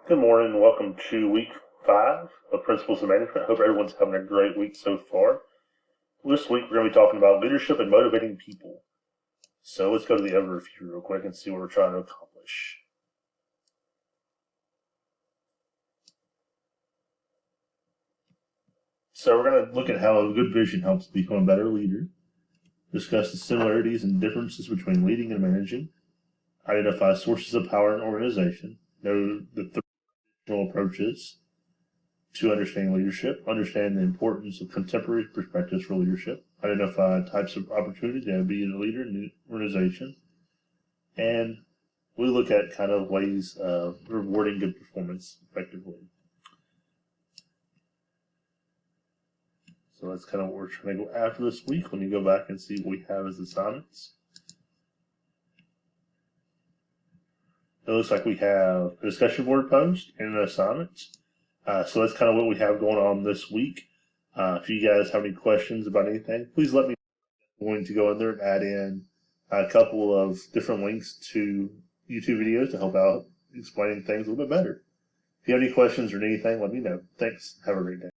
Good morning and welcome to week 5 of Principles of Management. Hope everyone's having a great week so far. This week we're going to be talking about leadership and motivating people. So let's go to the overview real quick and see what we're trying to accomplish. So we're going to look at how a good vision helps become a better leader, discuss the similarities and differences between leading and managing, identify sources of power in an organization, know the traditional approaches to understanding leadership, understand the importance of contemporary perspectives for leadership, identify types of opportunity to be a leader in the organization, and we look at kind of ways of rewarding good performance effectively. So that's kind of what we're trying to go after this week when you go back and see what we have as assignments. It looks like we have a discussion board post and an assignment. So that's kind of what we have going on this week. If you guys have any questions about anything, please let me know. I'm going to go in there and add in a couple of different links to YouTube videos to help out explaining things a little bit better. If you have any questions or anything, let me know. Thanks. Have a great day.